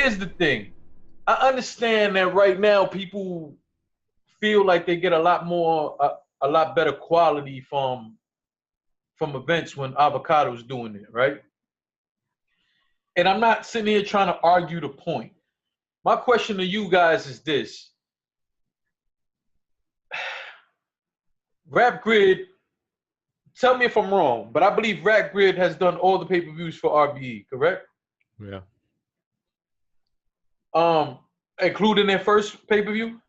here's the thing. I understand that right now people feel like they get a lot more, a lot better quality from events when Avocado's doing it, right? And I'm not sitting here trying to argue the point. My question to you guys is this: Rap Grid. Tell me if I'm wrong, but I believe Rap Grid has done all the pay-per-views for RBE, correct? Yeah. Including their first pay-per-view.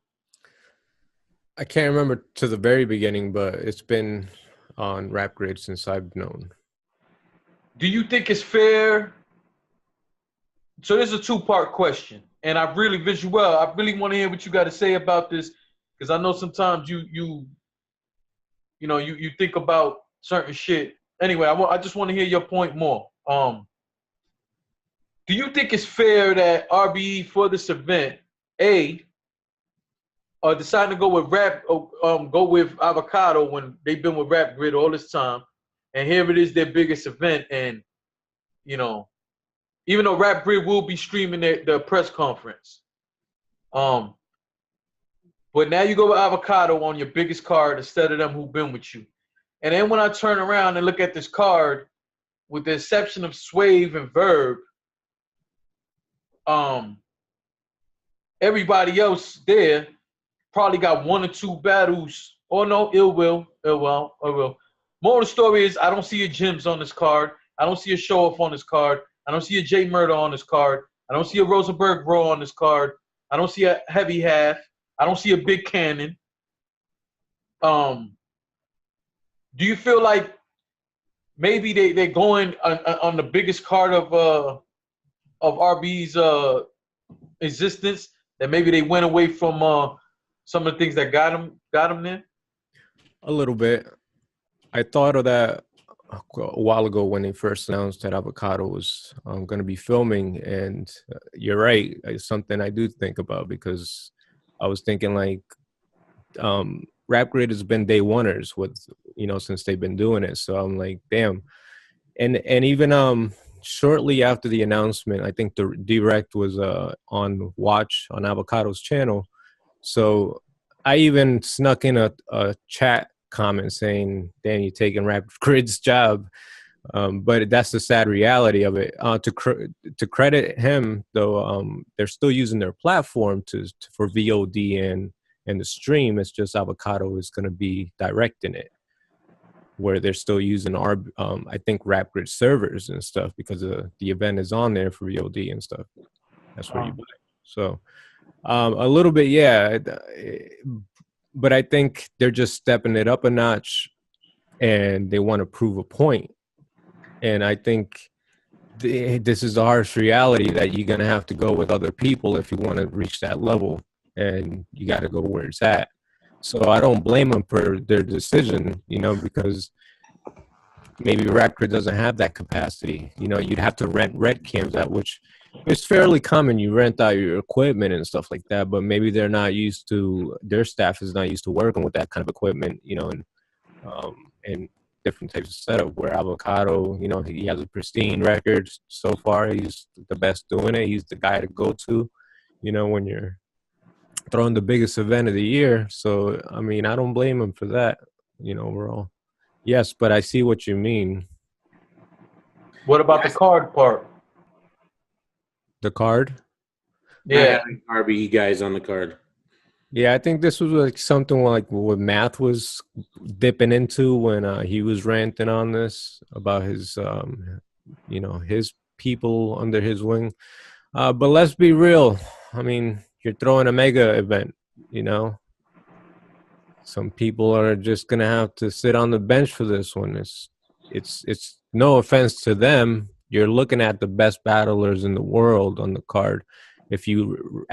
I can't remember to the very beginning, but it's been on Rap Grid since I've known. Do you think it's fair? So this is a two-part question, and I really want to hear what you got to say about this, because I know sometimes you think about certain shit. Anyway, I just want to hear your point more. Do you think it's fair that RBE for this event, deciding to go with Avocado when they've been with Rap Grid all this time, and here it is their biggest event, and even though Rap Grid will be streaming the press conference, but now you go with Avocado on your biggest card instead of them who've been with you. And then when I turn around and look at this card, with the exception of Swave and Verb, everybody else there probably got one or two battles. Or no, Ill Will. More of the story is I don't see a Jims on this card. I don't see a Show Off on this card. I don't see a J Murder on this card. I don't see a Rosenberg Raw on this card. I don't see a Heavy Half. I don't see a Big Cannon. Do you feel like maybe they're going on the biggest card of RB's existence, that maybe they went away from some of the things that got them there? A little bit. I thought of that a while ago when they first announced that Avocado was going to be filming, and you're right. It's something I do think about, because I was thinking like Rap Grid has been day oneers with since they've been doing it. So I'm like, damn. And even shortly after the announcement, I think the direct was on Watch on Avocado's channel. So I even snuck in a chat comment saying, "Dan, you're taking Rap Grid's job." But that's the sad reality of it. To credit him, though, they're still using their platform for VOD and the stream. It's just Avocado is going to be directing it, where they're still using I think Rap Grid servers and stuff, because the event is on there for VOD and stuff. That's where you buy it. So a little bit, yeah. But I think they're just stepping it up a notch, and they want to prove a point. And I think this is the harsh reality that you're going to have to go with other people if you want to reach that level, and you got to go where it's at. So I don't blame them for their decision, because maybe Rap Grid doesn't have that capacity. You'd have to rent red cams out, which is fairly common. You rent out your equipment and stuff like that, but maybe their staff is not used to working with that kind of equipment, and different types of setup, where Avocado, he has a pristine record so far. He's the best doing it. He's the guy to go to, when you're throwing the biggest event of the year. So, I mean, I don't blame him for that, overall. Yes, but I see what you mean. What about the card part? The card? Yeah. RBE guys on the card. Yeah, I think this was like something like what Math was dipping into when he was ranting on this about his, his people under his wing. But let's be real. I mean, you're throwing a mega event, Some people are just gonna have to sit on the bench for this one. It's no offense to them. You're looking at the best battlers in the world on the card. If you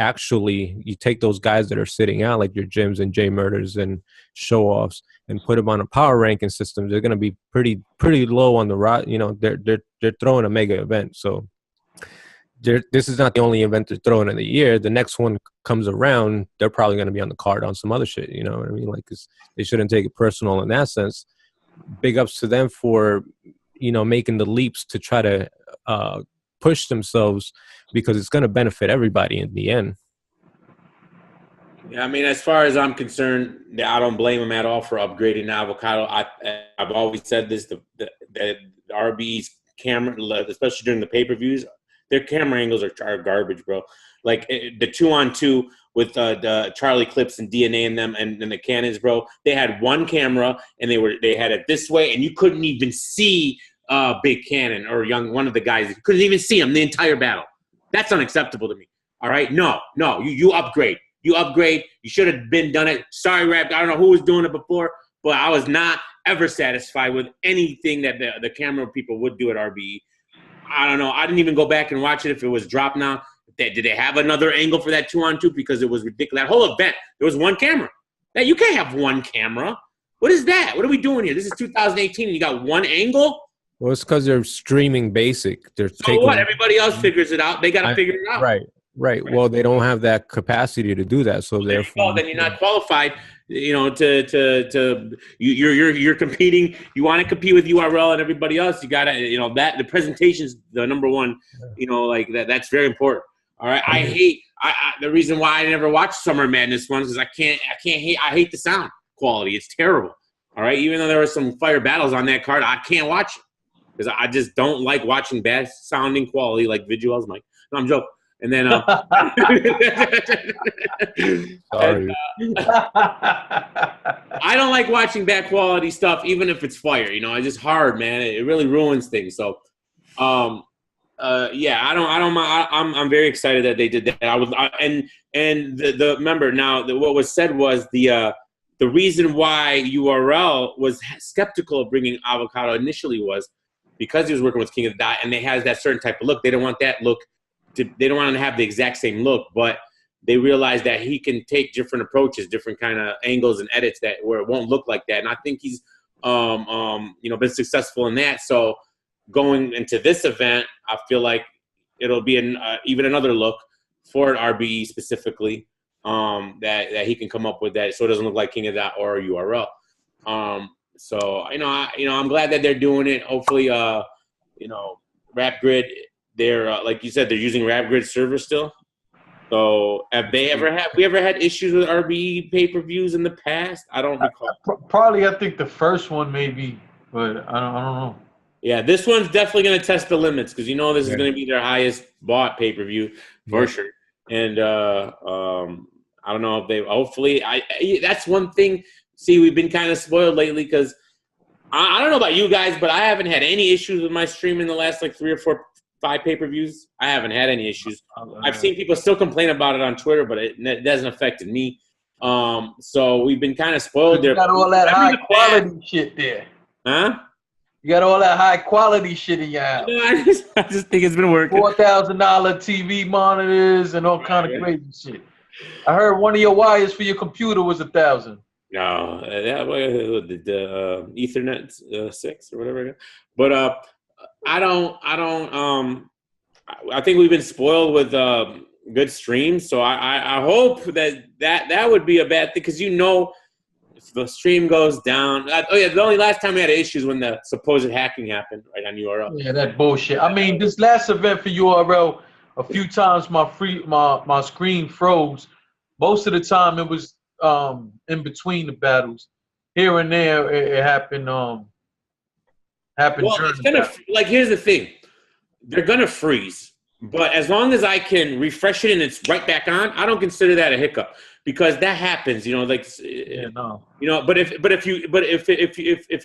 take those guys that are sitting out, like your Jims and J Murders and Show Offs, and put them on a power ranking system, they're going to be pretty low on the rot. They're throwing a mega event. So this is not the only event they're throwing in the year. The next one comes around, they're probably going to be on the card on some other shit. You know what I mean? Like, they shouldn't take it personal in that sense. Big ups to them for making the leaps to try to push themselves because it's going to benefit everybody in the end. Yeah, I mean, as far as I'm concerned, I don't blame them at all for upgrading the avocado. I've always said this: the RBE's camera, especially during the pay-per-views, their camera angles are garbage, bro. Like the 2-on-2 with the Charlie Clips and DNA in them, and the Canons, bro. They had one camera, and they had it this way, and you couldn't even see Big Cannon or one of the guys. You couldn't even see him the entire battle. That's unacceptable to me. All right, no, you upgrade. You upgrade. You should have been done it. Sorry, Rap. I don't know who was doing it before, but I was not ever satisfied with anything that the camera people would do at RBE. I don't know. I didn't even go back and watch it if it was dropped now. Did they have another angle for that 2-on-2? Because it was ridiculous. That whole event, there was one camera. Now, you can't have one camera. What is that? What are we doing here? This is 2018 and you got one angle? Well, it's because they're streaming basic. They're so what? Everybody else figures it out. They got to figure it out. Right. Well, they don't have that capacity to do that. So therefore, then you're not qualified. You know, you're competing. You want to compete with URL and everybody else. You gotta, that the presentation's the number one. Like that. That's very important. All right. I hate. The reason why I never watched Summer Madness ones is I hate the sound quality. It's terrible. All right. Even though there were some fire battles on that card, I can't watch it because I just don't like watching bad sounding quality like Visual's mic. No, I'm joking. And then, I don't like watching bad quality stuff, even if it's fire. It's just hard, man. It really ruins things. So, yeah, I'm very excited that they did that. Remember now that what was said was the reason why URL was skeptical of bringing Avocado initially was because he was working with King of the Dot, and they has that certain type of look. They don't want that look. They don't want to have the exact same look, but they realize that he can take different approaches, different kind of angles and edits where it won't look like that. And I think he's, been successful in that. So going into this event, I feel like it'll be even another look for RBE specifically that he can come up with that, so it doesn't look like King of That or URL. So I'm glad that they're doing it. Hopefully, Rap Grid. They're like you said, they're using RapGrid server still. So have we ever had issues with RBE pay-per-views in the past? I don't recall. Probably, I think the first one maybe, but I don't know. Yeah, this one's definitely going to test the limits because this is going to be their highest bought pay-per-view for sure. And I don't know if hopefully that's one thing. See, we've been kind of spoiled lately because I don't know about you guys, but I haven't had any issues with my stream in the last 3 or 4, 5 pay-per-views. I haven't had any issues. I've seen people still complain about it on Twitter, but it hasn't affected me. So we've been kind of spoiled there. You got all that high quality shit there. Huh? You got all that high quality shit in your house. I just think it's been working. $4,000 TV monitors and all kind of crazy shit. I heard one of your wires for your computer was $1,000. No, the Ethernet 6 or whatever. But I think we've been spoiled with good streams, so I hope that would be a bad thing because if the stream goes down. The only last time we had issues when the supposed hacking happened right on URL. Yeah, that bullshit. I mean, this last event for URL, a few times my screen froze. Most of the time it was in between the battles. Here and there it happened. Well, it's here's the thing. They're going to freeze. But as long as I can refresh it and it's right back on, I don't consider that a hiccup because that happens, But if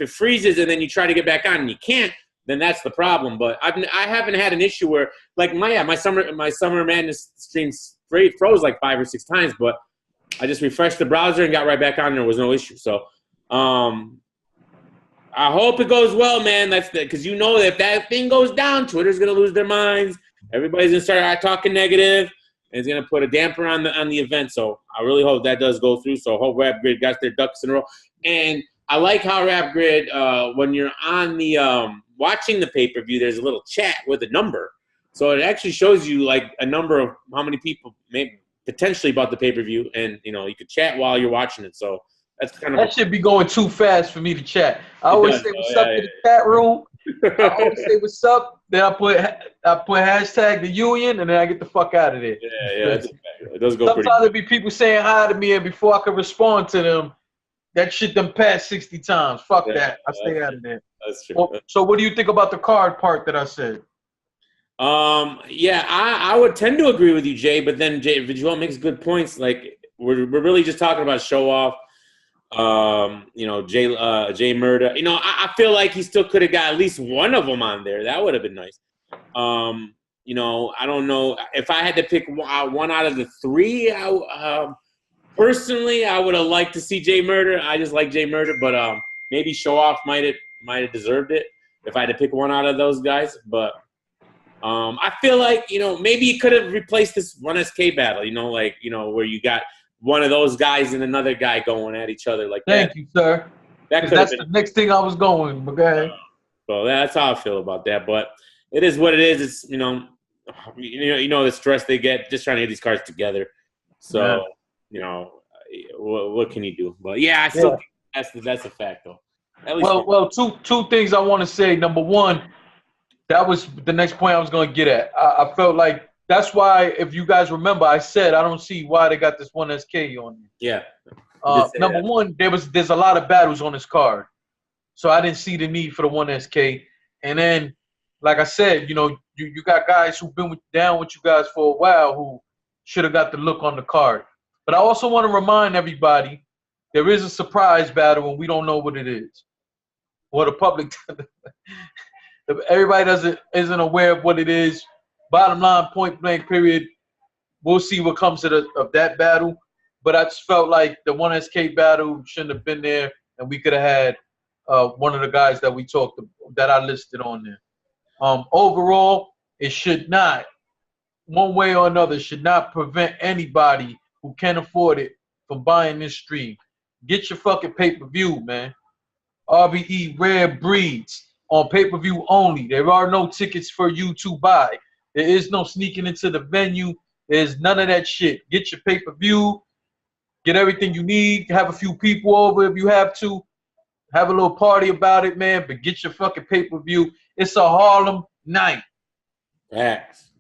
it freezes and then you try to get back on and you can't, then that's the problem. But I haven't had an issue where my summer madness streams froze 5 or 6 times, but I just refreshed the browser and got right back on. And there was no issue. So I hope it goes well, man. Because if that thing goes down, Twitter's gonna lose their minds. Everybody's gonna start talking negative, and it's gonna put a damper on the event. So I really hope that does go through. So I hope RapGrid got their ducks in a row. And I like how RapGrid, when you're on the watching the pay-per-view, there's a little chat with a number. So it actually shows you a number of how many people maybe potentially bought the pay-per-view, and you could chat while you're watching it. So that's kind of that should be going too fast for me to chat. I always say what's up to the chat room, I always say what's up. Then I put hashtag the union, and then I get the fuck out of there. Yeah, that's a fact. It does go Sometimes pretty. there be people saying hi to me, and before I can respond to them, that shit done passed 60 times. Fuck that. I stay out of there. That's true. Well, so what do you think about the card part that I said? Yeah, I would tend to agree with you, Jay. But then Joel makes good points. Like we're really just talking about show off. Jay Murda. I feel like he still could have got at least one of them on there. That would have been nice. I don't know if I had to pick one out of the three. Personally, I would have liked to see Jay Murda. I just like Jay Murda, but maybe show off might have deserved it if I had to pick one out of those guys. But I feel like maybe he could have replaced this 1SK battle. Where you got one of those guys and another guy going at each other like that. Thank you, sir. That's the next thing I was going. Okay. So that's how I feel about that. But it is what it is. It's the stress they get just trying to get these cards together. So what can you do? But yeah, I still think that's a fact though. At least two things I want to say. Number one, that was the next point I was going to get at. I felt like that's why, if you guys remember, I said I don't see why they got this 1SK on there. Yeah. Number one, there's a lot of battles on this card, so I didn't see the need for the 1SK. And then, like I said, you got guys who've been down with you guys for a while who should have got the look on the card. But I also want to remind everybody there is a surprise battle and we don't know what it is. Or the public, everybody isn't aware of what it is. Bottom line, point blank, period. We'll see what comes of that battle. But I just felt like the 1SK battle shouldn't have been there, and we could have had one of the guys that I listed on there. Overall, it should not, one way or another, should not prevent anybody who can afford it from buying this stream. Get your fucking pay-per-view, man. RBE Rare Breeds on pay-per-view only. There are no tickets for you to buy. There is no sneaking into the venue. There's none of that shit. Get your pay-per-view. Get everything you need. Have a few people over if you have to. Have a little party about it, man. But get your fucking pay-per-view. It's a Harlem night. Facts.